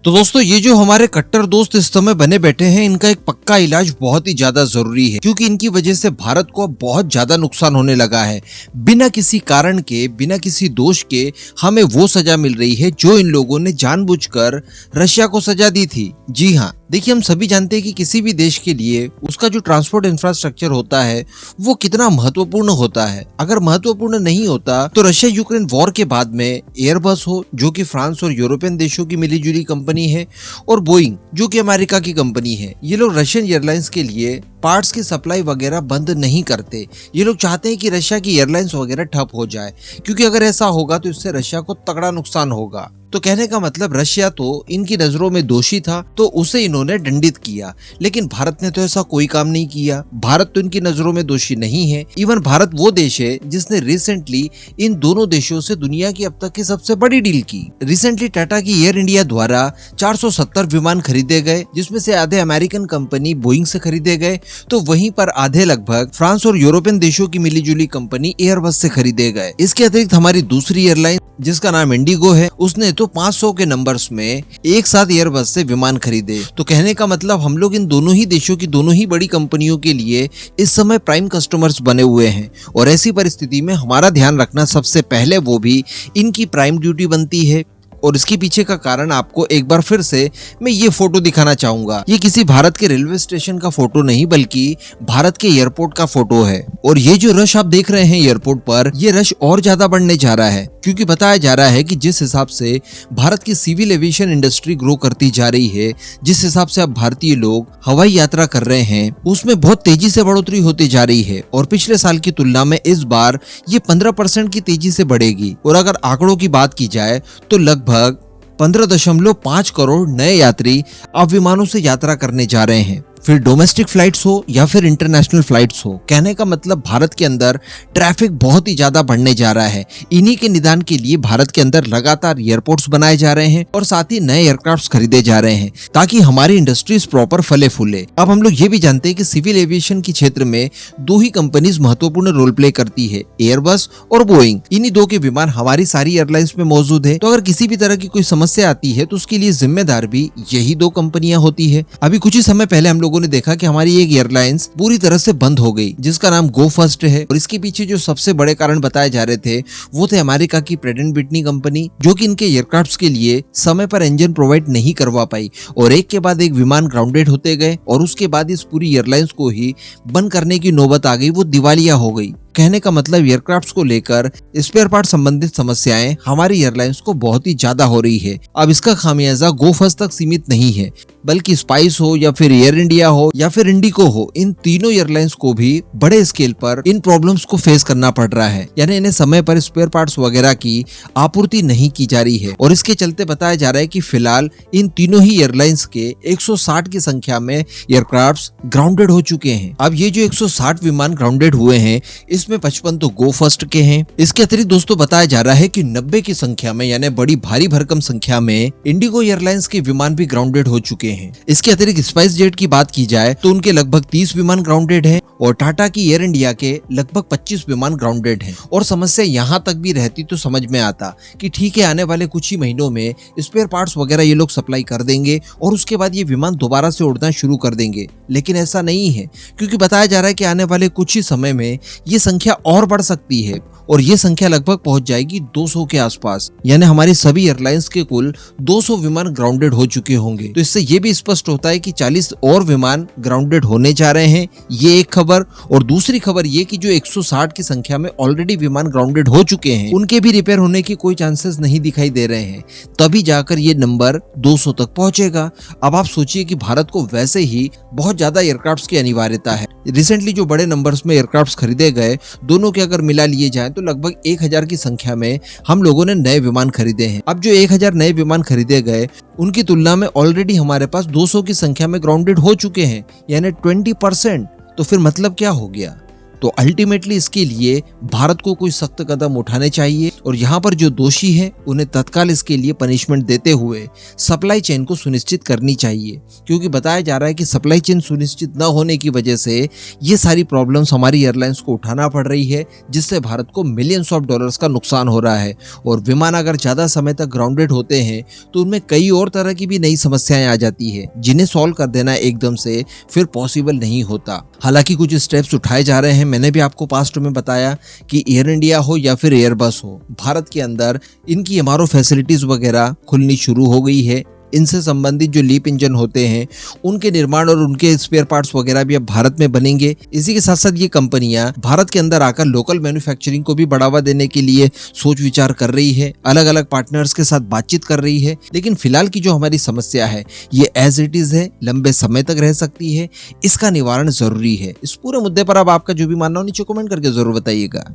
तो दोस्तों ये जो हमारे कट्टर दोस्त इस समय बने बैठे हैं, इनका एक पक्का इलाज बहुत ही ज्यादा जरूरी है, क्योंकि इनकी वजह से भारत को अब बहुत ज्यादा नुकसान होने लगा है। बिना किसी कारण के, बिना किसी दोष के हमें वो सजा मिल रही है जो इन लोगों ने जानबूझकर रशिया को सजा दी थी। जी हाँ, देखिए हम सभी जानते हैं कि किसी भी देश के लिए उसका जो ट्रांसपोर्ट इंफ्रास्ट्रक्चर होता है वो कितना महत्वपूर्ण होता है। अगर महत्वपूर्ण नहीं होता तो रशिया यूक्रेन वॉर के बाद में एयरबस हो, जो कि फ्रांस और यूरोपियन देशों की मिलीजुली कंपनी है, और बोइंग जो कि अमेरिका की कंपनी है, ये लोग रशियन एयरलाइंस के लिए पार्ट्स की सप्लाई वगैरह बंद नहीं करते। ये लोग चाहते हैं कि रशिया की एयरलाइंस वगैरह ठप हो जाए, क्योंकि अगर ऐसा होगा तो इससे रशिया को तगड़ा नुकसान होगा। तो कहने का मतलब रशिया तो इनकी नजरों में दोषी था, तो उसे इन्होंने दंडित किया, लेकिन भारत ने तो ऐसा कोई काम नहीं किया। भारत तो इनकी नजरों में दोषी नहीं है। इवन भारत वो देश है जिसने रिसेंटली इन दोनों देशों से दुनिया की अब तक की सबसे बड़ी डील की। रिसेंटली टाटा की एयर इंडिया द्वारा 470 विमान खरीदे गए, जिसमें से आधे अमेरिकन कंपनी बोइंग से खरीदे गए, तो वहीं पर आधे लगभग फ्रांस और यूरोपियन देशों की मिलीजुली कंपनी एयरबस से खरीदे गए। इसके अतिरिक्त हमारी दूसरी एयरलाइन जिसका नाम इंडिगो है, उसने तो 500 के नंबर्स में एक साथ एयरबस से विमान खरीदे। तो कहने का मतलब हम लोग इन दोनों ही देशों की दोनों ही बड़ी कंपनियों के लिए इस समय प्राइम कस्टमर्स बने हुए हैं, और ऐसी परिस्थिति में हमारा ध्यान रखना सबसे पहले वो भी इनकी प्राइम ड्यूटी बनती है। और इसके पीछे का कारण आपको एक बार फिर से मैं ये फोटो दिखाना चाहूंगा। ये किसी भारत के रेलवे स्टेशन का फोटो नहीं, बल्कि भारत के एयरपोर्ट का फोटो है। और ये जो रश आप देख रहे हैं एयरपोर्ट पर, ये रश और ज्यादा बढ़ने जा रहा है, क्योंकि बताया जा रहा है कि जिस हिसाब से भारत की सिविल एविएशन इंडस्ट्री ग्रो करती जा रही है, जिस हिसाब से अब भारतीय लोग हवाई यात्रा कर रहे हैं, उसमें बहुत तेजी से बढ़ोतरी होती जा रही है। और पिछले साल की तुलना में इस बार ये 15% की तेजी से बढ़ेगी। और अगर आंकड़ों की बात की जाए तो लगभग 15.5 करोड़ नए यात्री अब विमानों से यात्रा करने जा रहे हैं। फिर डोमेस्टिक फ्लाइट्स हो या फिर इंटरनेशनल फ्लाइट्स हो, कहने का मतलब भारत के अंदर ट्रैफिक बहुत ही ज्यादा बढ़ने जा रहा है। इन्हीं के निदान के लिए भारत के अंदर लगातार एयरपोर्ट्स बनाए जा रहे हैं और साथ ही नए एयरक्राफ्ट खरीदे जा रहे हैं, ताकि हमारी इंडस्ट्रीज प्रॉपर फले फूले। अब हम लोग ये भी जानते हैं कि सिविल एविएशन के क्षेत्र में दो ही कंपनीज महत्वपूर्ण रोल प्ले करती है, एयरबस और बोइंग। इन्हीं दो के विमान हमारी सारी एयरलाइंस में मौजूद है। तो अगर किसी भी तरह की कोई समस्या आती है तो उसके लिए जिम्मेदार भी यही दो कंपनियां होती है। अभी कुछ ही समय पहले हम लोगों ने देखा कि हमारी एक एयरलाइंस पूरी तरह से बंद हो गई, जिसका नाम गो फर्स्ट है। और इसके पीछे जो सबसे बड़े कारण बताए जा रहे थे वो थे अमेरिका की प्रैट एंड व्हिटनी कंपनी, जो कि इनके एयरक्राफ्ट्स के लिए समय पर इंजन प्रोवाइड नहीं करवा पाई, और एक के बाद एक विमान ग्राउंडेड होते गए, और उसके बाद इस पूरी एयरलाइंस को ही बंद करने की नौबत आ गई, वो दिवालिया हो गई। कहने का मतलब एयरक्राफ्ट्स को लेकर स्पेयर पार्ट संबंधित समस्याएं हमारी एयरलाइंस को बहुत ही ज्यादा हो रही है। अब इसका खामियाजा गो फर्स्ट तक सीमित नहीं है, बल्कि स्पाइस हो या फिर एयर इंडिया हो या फिर इंडिगो हो, इन तीनों एयरलाइंस को भी बड़े स्केल पर इन प्रॉब्लम्स को फेस करना पड़ रहा है। यानी इन्हें समय पर स्पेयर पार्ट्स वगैरह की आपूर्ति नहीं की जा रही है, और इसके चलते बताया जा रहा है कि फिलहाल इन तीनों ही एयरलाइंस के 160 की संख्या में एयरक्राफ्ट्स ग्राउंडेड हो चुके हैं। अब ये जो 160 विमान ग्राउंडेड हुए हैं, इसमें 55 तो गो फर्स्ट के हैं। इसके अतिरिक्त दोस्तों बताया जा रहा है कि 90 की संख्या में, यानी बड़ी भारी भरकम संख्या में, इंडिगो एयरलाइंस के विमान भी ग्राउंडेड हो चुके हैं। इसके अतिरिक्त स्पाइस जेट की बात की जाए तो उनके लगभग 30 विमान ग्राउंडेड हैं, और टाटा की एयर इंडिया के लगभग 25 विमान ग्राउंडेड हैं। और समस्या यहाँ तक भी रहती तो समझ में आता कि ठीक है, आने वाले कुछ ही महीनों में स्पेयर पार्ट्स वगैरह ये लोग सप्लाई कर देंगे और उसके बाद ये विमान दोबारा से उड़ना शुरू कर देंगे, लेकिन ऐसा नहीं है, क्योंकि बताया जा रहा है कि आने वाले कुछ ही समय में ये संख्या और बढ़ सकती है, और ये संख्या लगभग पहुंच जाएगी 200 के आसपास। यानी हमारी सभी एयरलाइंस के कुल 200 विमान ग्राउंडेड हो चुके होंगे। तो इससे ये भी स्पष्ट होता है कि 40 और विमान ग्राउंडेड होने जा रहे हैं, ये एक खबर। और दूसरी खबर ये कि जो 160 की संख्या में ऑलरेडी विमान ग्राउंडेड हो चुके हैं, उनके भी रिपेयर होने की कोई चांसेस नहीं दिखाई दे रहे हैं, तभी जाकर ये नंबर 200 तक पहुंचेगा। अब आप सोचिए कि भारत को वैसे ही बहुत ज्यादा एयरक्राफ्ट्स की अनिवार्यता है। रिसेंटली जो बड़े नंबर्स में एयरक्राफ्ट्स खरीदे गए, दोनों के अगर मिला लिए जाए तो लगभग 1000 की संख्या में हम लोगों ने नए विमान खरीदे हैं। अब जो 1000 नए विमान खरीदे गए, उनकी तुलना में ऑलरेडी हमारे पास 200 की संख्या में ग्राउंडेड हो चुके हैं, यानी 20%। तो फिर मतलब क्या हो गया? तो अल्टीमेटली इसके लिए भारत को कोई सख्त कदम उठाने चाहिए और यहाँ पर जो दोषी हैं उन्हें तत्काल इसके लिए पनिशमेंट देते हुए सप्लाई चेन को सुनिश्चित करनी चाहिए, क्योंकि बताया जा रहा है कि सप्लाई चेन सुनिश्चित न होने की वजह से ये सारी प्रॉब्लम्स हमारी एयरलाइंस को उठाना पड़ रही है, जिससे भारत को मिलियंस ऑफ डॉलर्स का नुकसान हो रहा है। और विमान अगर ज्यादा समय तक ग्राउंडेड होते हैं तो उनमें कई और तरह की भी नई समस्याएं आ जाती है, जिन्हें सॉल्व कर देना एकदम से फिर पॉसिबल नहीं होता। हालांकि कुछ स्टेप्स उठाए जा रहे हैं। मैंने भी आपको पास्ट में बताया कि एयर इंडिया हो या फिर एयरबस हो, भारत के अंदर इनकी एमआरओ फैसिलिटीज वगैरह खुलनी शुरू हो गई है। इनसे संबंधित जो लीप इंजन होते हैं उनके निर्माण और उनके स्पेयर पार्ट्स वगैरह भी अब भारत में बनेंगे। इसी के साथ साथ ये कंपनियां भारत के अंदर आकर लोकल मैन्युफैक्चरिंग को भी बढ़ावा देने के लिए सोच विचार कर रही है, अलग अलग पार्टनर्स के साथ बातचीत कर रही है। लेकिन फिलहाल की जो हमारी समस्या है ये एज इट इज है, लंबे समय तक रह सकती है, इसका निवारण जरूरी है। इस पूरे मुद्दे पर अब आपका जो भी मानना हो नीचे कमेंट करके जरूर बताइएगा।